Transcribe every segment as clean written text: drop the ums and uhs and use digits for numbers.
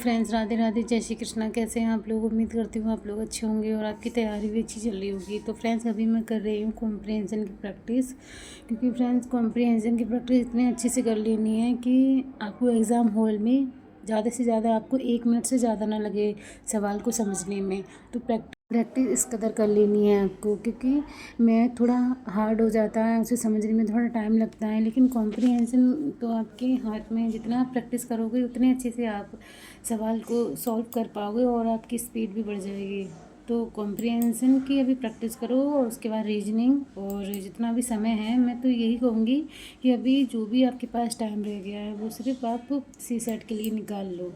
Friends, Radhe Radhe, जय श्री कृष्णा। कैसे हैं आप लोग? उम्मीद करती हूँ आप लोग अच्छे होंगे और आपकी तैयारी भी अच्छी चल रही होगी। तो फ्रेंड्स, अभी मैं कर रही हूँ कॉम्प्रिहेंशन की प्रैक्टिस, क्योंकि फ्रेंड्स कॉम्प्रिहेंशन की प्रैक्टिस इतने अच्छे से कर लेनी है कि आपको एग्ज़ाम हॉल में ज़्यादा से ज़्यादा आपको 1 मिनट से ज़्यादा ना लगे सवाल को समझने में। तो प्रैक्टिस इस कदर कर लेनी है आपको, क्योंकि मैं थोड़ा हार्ड हो जाता है, उसे समझने में थोड़ा टाइम लगता है, लेकिन कॉम्प्रिहेंशन तो आपके हाथ में, जितना आप प्रैक्टिस करोगे उतने अच्छे से आप सवाल को सॉल्व कर पाओगे और आपकी स्पीड भी बढ़ जाएगी। तो कॉम्प्रिहेंशन की अभी प्रैक्टिस करो और उसके बाद रीजनिंग, और जितना भी समय है मैं तो यही कहूँगी कि अभी जो भी आपके पास टाइम रह गया है वो सिर्फ आप सी सेट के लिए निकाल लो।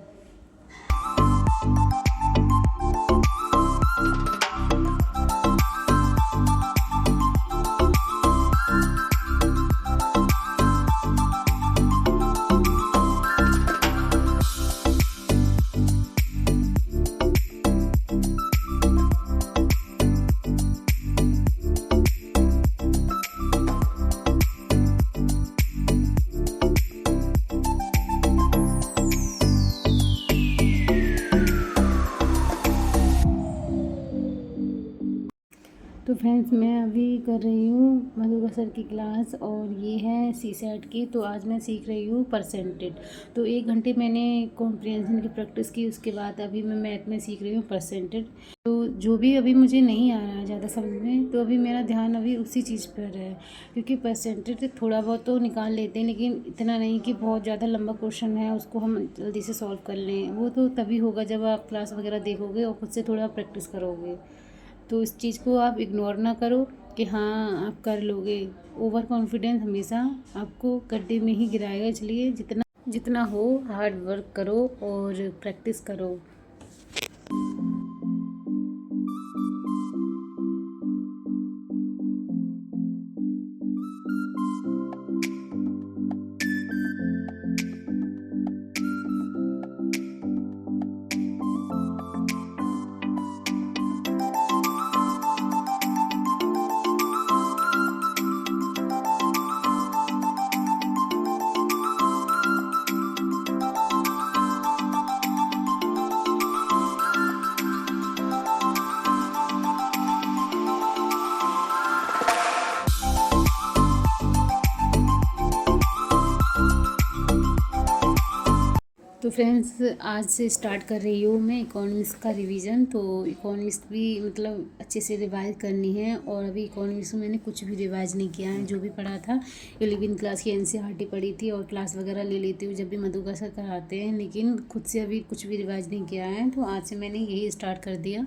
तो फ्रेंड्स, मैं अभी कर रही हूँ मधुकर सर की क्लास, और ये है सी सेट की। तो आज मैं सीख रही हूँ परसेंटेज। तो 1 घंटे मैंने कॉम्प्रिहेंशन की प्रैक्टिस की, उसके बाद अभी मैं मैथ में सीख रही हूँ परसेंटेज। तो जो भी अभी मुझे नहीं आ रहा है ज़्यादा समझ में, तो अभी मेरा ध्यान अभी उसी चीज़ पर है, क्योंकि परसेंटेज थोड़ा बहुत तो निकाल लेते हैं, लेकिन इतना नहीं कि बहुत ज़्यादा लंबा क्वेश्चन है उसको हम जल्दी से सॉल्व कर लें। वो तो तभी होगा जब आप क्लास वगैरह देखोगे और खुद से थोड़ा प्रैक्टिस करोगे। तो इस चीज़ को आप इग्नोर ना करो कि हाँ आप कर लोगे। ओवर कॉन्फिडेंस हमेशा आपको गड्ढे में ही गिराएगा, इसलिए जितना जितना हो हार्ड वर्क करो और प्रैक्टिस करो। तो फ्रेंड्स, आज से स्टार्ट कर रही हूँ मैं इकोनॉमिक्स का रिवीजन। तो इकोनॉमिक्स भी मतलब अच्छे से रिवाइज करनी है, और अभी इकोनॉमिक्स में मैंने कुछ भी रिवाइज नहीं किया है। जो भी पढ़ा था 11वीं क्लास की एनसीईआरटी पढ़ी थी, और क्लास वगैरह ले लेती हूँ जब भी मधुकर सर कराते हैं, लेकिन खुद से अभी कुछ भी रिवाइज नहीं किया है। तो आज से मैंने यही स्टार्ट कर दिया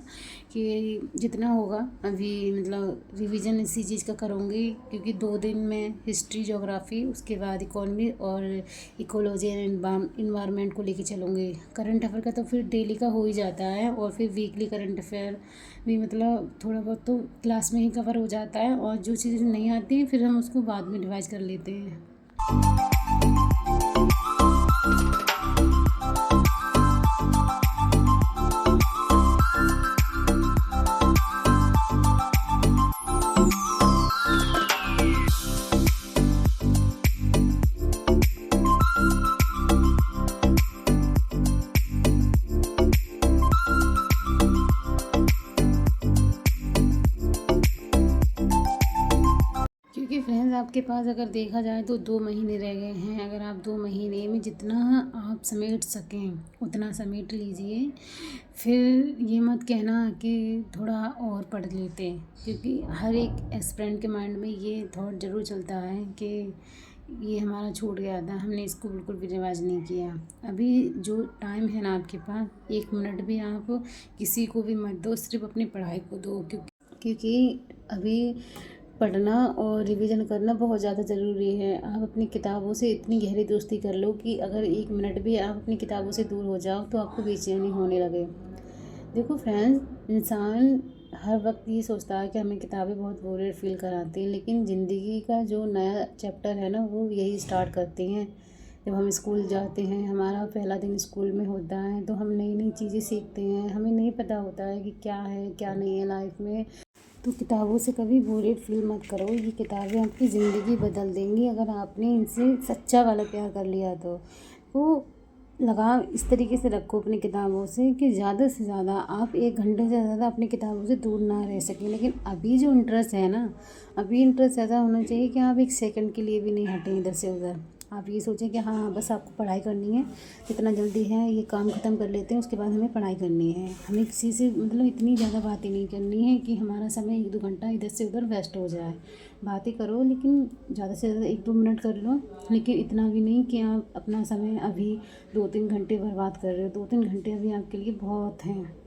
कि जितना होगा अभी मतलब रिवीजन इसी चीज़ का करूँगी, क्योंकि 2 दिन में हिस्ट्री, ज्योग्राफी, उसके बाद इकोनॉमी और इकोलॉजी एंड इन्वायरमेंट को लेके चलूँगी। करंट अफेयर का तो फिर डेली का हो ही जाता है, और फिर वीकली करंट अफेयर भी मतलब थोड़ा बहुत तो क्लास में ही कवर हो जाता है, और जो चीज़ें नहीं आती हैं फिर हम उसको बाद में रिवाइज कर लेते हैं। क्योंकि फ्रेंड्स, आपके पास अगर देखा जाए तो 2 महीने रह गए हैं। अगर आप 2 महीने में जितना आप समेट सकें उतना समेट लीजिए। फिर ये मत कहना कि थोड़ा और पढ़ लेते हैं, क्योंकि हर एक एस्पिरेंट के माइंड में ये थॉट ज़रूर चलता है कि ये हमारा छूट गया था, हमने इसको बिल्कुल भी रिवाइज नहीं किया। अभी जो टाइम है ना आपके पास, 1 मिनट भी आप किसी को भी मत दो, सिर्फ अपनी पढ़ाई को दो। क्योंकि अभी पढ़ना और रिवीजन करना बहुत ज़्यादा ज़रूरी है। आप अपनी किताबों से इतनी गहरी दोस्ती कर लो कि अगर 1 मिनट भी आप अपनी किताबों से दूर हो जाओ तो आपको बेचैनी होने लगे। देखो फ्रेंड्स, इंसान हर वक्त ये सोचता है कि हमें किताबें बहुत बोरियत फील कराती हैं, लेकिन ज़िंदगी का जो नया चैप्टर है ना वो यही स्टार्ट करती हैं। जब हम स्कूल जाते हैं, हमारा पहला दिन स्कूल में होता है, तो हम नई नई चीज़ें सीखते हैं। हमें नहीं पता होता है कि क्या है क्या नहीं है लाइफ में। तो किताबों से कभी बोरियत फील मत करो। ये किताबें आपकी ज़िंदगी बदल देंगी अगर आपने इनसे सच्चा वाला प्यार कर लिया तो। लगाव इस तरीके से रखो अपनी किताबों से कि ज़्यादा से ज़्यादा आप 1 घंटे से ज़्यादा अपनी किताबों से दूर ना रह सकें। लेकिन अभी जो इंटरेस्ट है ना, अभी इंटरेस्ट ऐसा होना चाहिए कि आप 1 सेकंड के लिए भी नहीं हटें इधर से उधर। आप ये सोचें कि हाँ बस आपको पढ़ाई करनी है, जितना जल्दी है ये काम ख़त्म कर लेते हैं, उसके बाद हमें पढ़ाई करनी है। हमें किसी से मतलब इतनी ज़्यादा बातें नहीं करनी है कि हमारा समय 1-2 घंटा इधर से उधर वेस्ट हो जाए। बातें करो लेकिन ज़्यादा से ज़्यादा 1-2 मिनट कर लो, लेकिन इतना भी नहीं कि आप अपना समय अभी 2-3 घंटे बर्बाद कर रहे हो। 2-3 घंटे अभी आपके लिए बहुत हैं।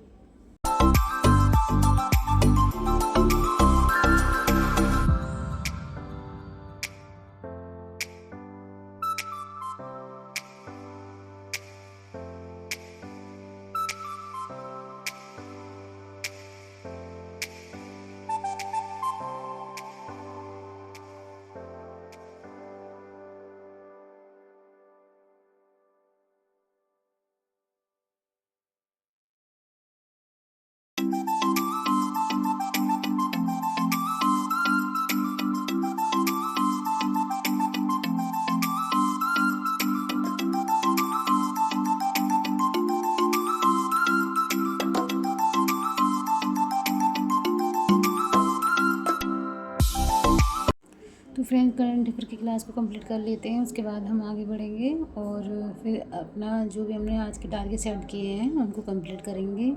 तो फ्रेंड्स करंट अफेयर की क्लास को कंप्लीट कर लेते हैं, उसके बाद हम आगे बढ़ेंगे और फिर अपना जो भी हमने आज के टारगेट सेट किए हैं उनको कंप्लीट करेंगे।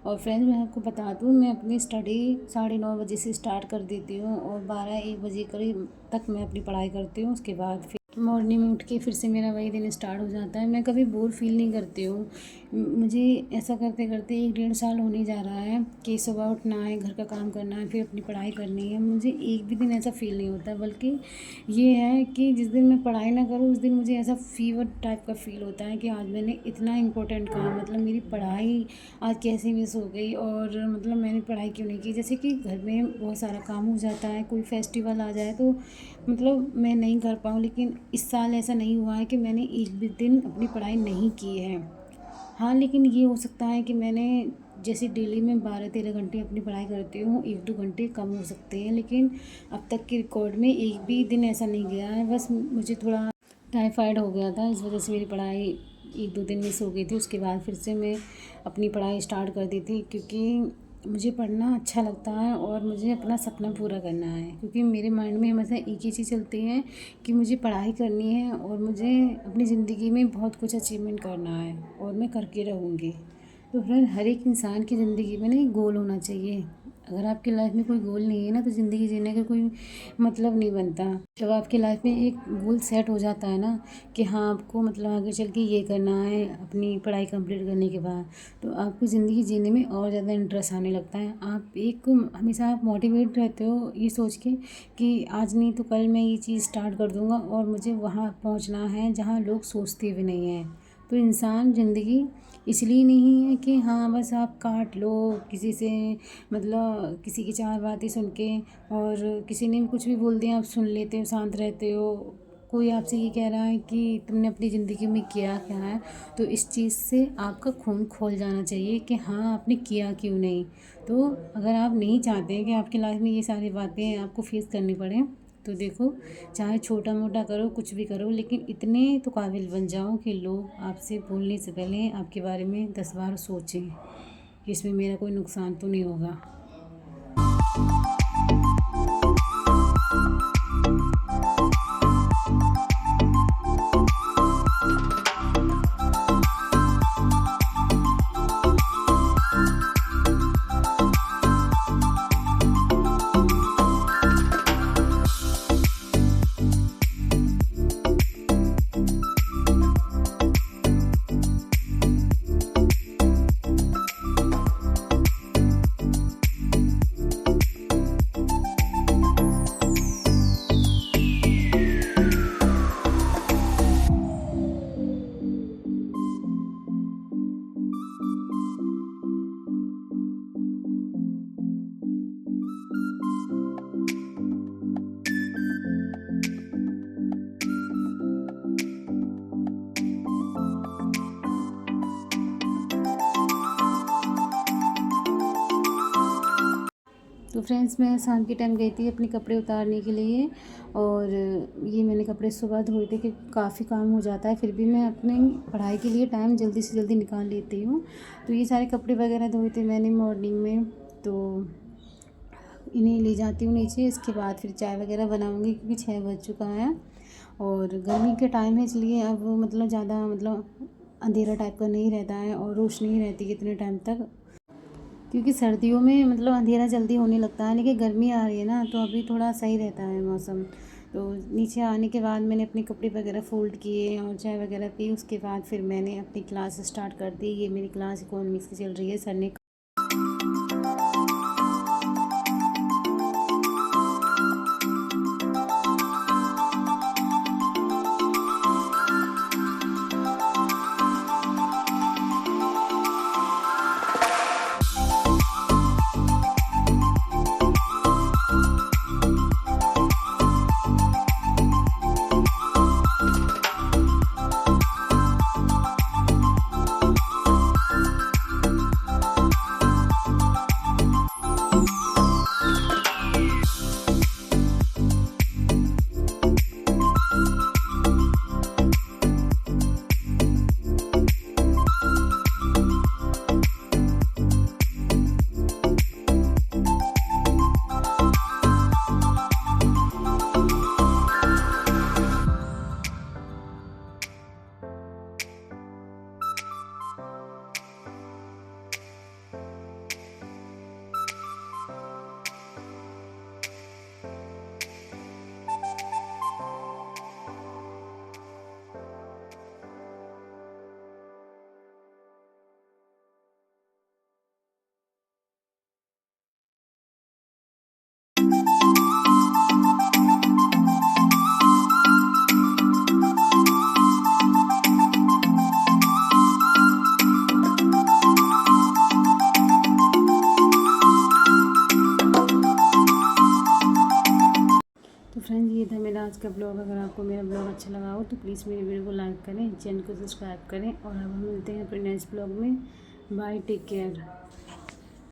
और फ्रेंड्स मैं आपको बता दूं, मैं अपनी स्टडी 9:30 बजे से स्टार्ट कर देती हूँ और 12-1 बजे करीब तक मैं अपनी पढ़ाई करती हूँ। उसके बाद फिर मॉर्निंग में उठ के फिर से मेरा वही दिन स्टार्ट हो जाता है। मैं कभी बोर फील नहीं करती हूँ। मुझे ऐसा करते करते 1-1.5 साल होने जा रहा है कि सुबह उठना है, घर का काम करना है, फिर अपनी पढ़ाई करनी है। मुझे एक भी दिन ऐसा फील नहीं होता, बल्कि ये है कि जिस दिन मैं पढ़ाई ना करूँ उस दिन मुझे ऐसा फीवर टाइप का फील होता है कि आज मैंने इतना इम्पोर्टेंट काम, मतलब मेरी पढ़ाई आज कैसे मिस हो गई और मतलब मैंने पढ़ाई क्यों नहीं की। जैसे कि घर में बहुत सारा काम हो जाता है, कोई फेस्टिवल आ जाए तो मतलब मैं नहीं कर पाऊँ। लेकिन इस साल ऐसा नहीं हुआ है कि मैंने एक भी दिन अपनी पढ़ाई नहीं की है। हाँ, लेकिन ये हो सकता है कि मैंने जैसे डेली में 12-13 घंटे अपनी पढ़ाई करती हूँ, 1-2 घंटे कम हो सकते हैं, लेकिन अब तक के रिकॉर्ड में एक भी दिन ऐसा नहीं गया है। बस मुझे थोड़ा टाइफाइड हो गया था, इस वजह से मेरी पढ़ाई 1-2 दिन मिस हो गई थी। उसके बाद फिर से मैं अपनी पढ़ाई स्टार्ट कर दी थी, क्योंकि मुझे पढ़ना अच्छा लगता है और मुझे अपना सपना पूरा करना है। क्योंकि मेरे माइंड में हमेशा एक ही चीज़ चलती है कि मुझे पढ़ाई करनी है और मुझे अपनी ज़िंदगी में बहुत कुछ अचीवमेंट करना है और मैं करके रहूँगी। तो फ्रेंड हर एक इंसान की ज़िंदगी में ना एक गोल होना चाहिए। अगर आपकी लाइफ में कोई गोल नहीं है ना, तो ज़िंदगी जीने का कोई मतलब नहीं बनता। जब आपकी लाइफ में एक गोल सेट हो जाता है ना कि हाँ आपको मतलब आगे चल के ये करना है अपनी पढ़ाई कंप्लीट करने के बाद, तो आपको ज़िंदगी जीने में और ज़्यादा इंटरेस्ट आने लगता है। आप एक हमेशा आप मोटिवेट रहते हो ये सोच के कि आज नहीं तो कल मैं ये चीज़ स्टार्ट कर दूँगा और मुझे वहाँ पहुँचना है जहाँ लोग सोचते भी नहीं हैं। तो इंसान ज़िंदगी इसलिए नहीं है कि हाँ बस आप काट लो किसी से, मतलब किसी की 4 बातें सुन के, और किसी ने भी कुछ भी बोल दिया आप सुन लेते हो, शांत रहते हो। कोई आपसे ये कह रहा है कि तुमने अपनी ज़िंदगी में किया क्या है, तो इस चीज़ से आपका खून खोल जाना चाहिए कि हाँ आपने किया क्यों नहीं। तो अगर आप नहीं चाहते हैं कि आपकी लाइफ में ये सारी बातें आपको फेस करनी पड़े, तो देखो चाहे छोटा मोटा करो, कुछ भी करो, लेकिन इतने तो काबिल बन जाओ कि लोग आपसे बोलने से पहले आपके बारे में 10 बार सोचें कि इसमें मेरा कोई नुकसान तो नहीं होगा। फ्रेंड्स मैं शाम के टाइम गई थी अपने कपड़े उतारने के लिए, और ये मैंने कपड़े सुबह धोए थे कि काफ़ी काम हो जाता है, फिर भी मैं अपनी पढ़ाई के लिए टाइम जल्दी से जल्दी निकाल लेती हूँ। तो ये सारे कपड़े वगैरह धोए थे मैंने मॉर्निंग में, तो इन्हें ले जाती हूँ नीचे। इसके बाद फिर चाय वगैरह बनाऊँगी क्योंकि 6 बज चुका है और गर्मी के टाइम है, इसलिए अब मतलब ज़्यादा मतलब अंधेरा टाइप का नहीं रहता है और रोशनी नहीं रहती कितने टाइम तक, क्योंकि सर्दियों में मतलब अंधेरा जल्दी होने लगता है, लेकिन गर्मी आ रही है ना तो अभी थोड़ा सही रहता है मौसम। तो नीचे आने के बाद मैंने अपने कपड़े वगैरह फ़ोल्ड किए और चाय वगैरह पी। उसके बाद फिर मैंने अपनी क्लास स्टार्ट कर दी। ये मेरी क्लास इकोनॉमिक्स की चल रही है। सर ने तो फ्रेंड्स ये था मेरा आज का ब्लॉग। अगर आपको मेरा ब्लॉग अच्छा लगा हो तो प्लीज़ मेरे वीडियो को लाइक करें, चैनल को सब्सक्राइब करें, और अब हम मिलते हैं अपने नेक्स्ट ब्लॉग में। Bye, take care.